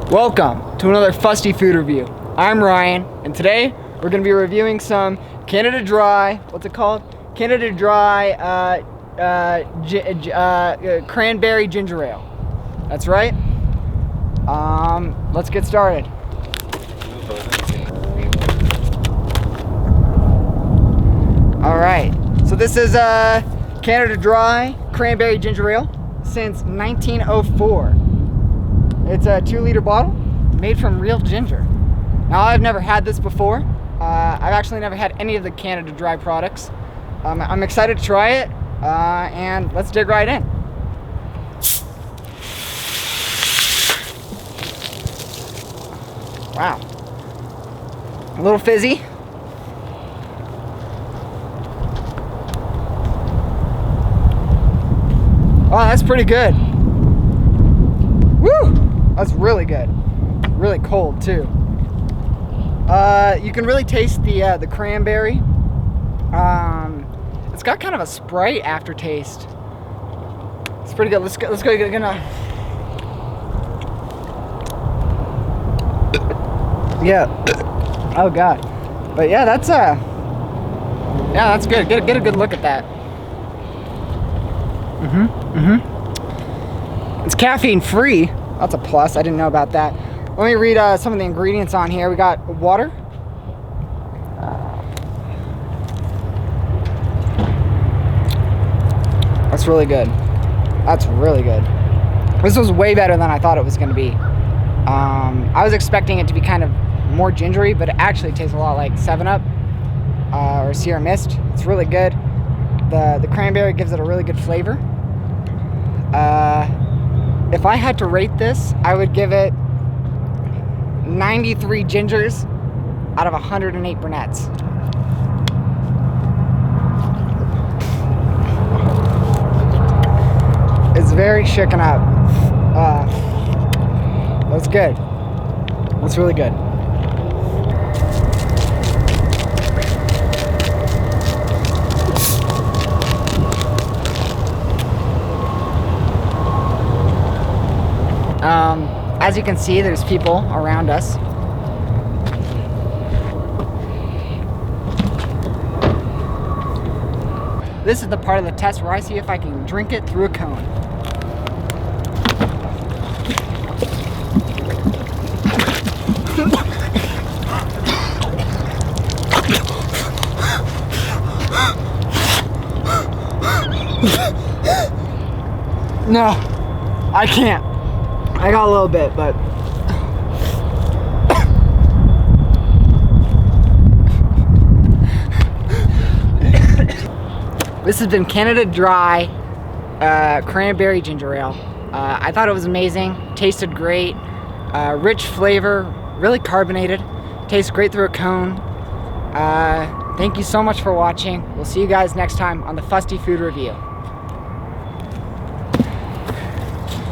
Welcome to another Fusty food review. I'm Ryan, and today we're going to be reviewing some Canada Dry, what's it called? Canada Dry Cranberry Ginger Ale. That's right. Let's get started. Alright, so this is Canada Dry Cranberry Ginger Ale since 1904. It's a 2-liter bottle made from real ginger. Now, I've never had this before. I've actually never had any of the Canada Dry products. I'm excited to try it, and let's dig right in. Wow. A little fizzy. Oh, that's pretty good. Woo! That's really good. Really cold too. You can really taste the cranberry. It's got kind of a Sprite aftertaste. It's pretty good. Let's go. Yeah. Oh God. But yeah, that's good. Get a good look at that. It's caffeine free. That's a plus. I didn't know about that. Let me read some of the ingredients on here. We got water. That's really good. That's really good. This was way better than I thought it was going to be. I was expecting it to be kind of more gingery, but it actually tastes a lot like 7-Up or Sierra Mist. It's really good. The cranberry gives it a really good flavor. If I had to rate this, I would give it 93 gingers out of 108 brunettes. It's very shaken up. That's good. That's really good. As you can see, there's people around us. This is the part of the test where I see if I can drink it through a cone. No, I can't. I got a little bit, but this has been Canada Dry Cranberry Ginger Ale. I thought it was amazing. Tasted great. Rich flavor, really carbonated. Tastes great through a cone. Thank you so much for watching. We'll see you guys next time on the Fusty Food Review.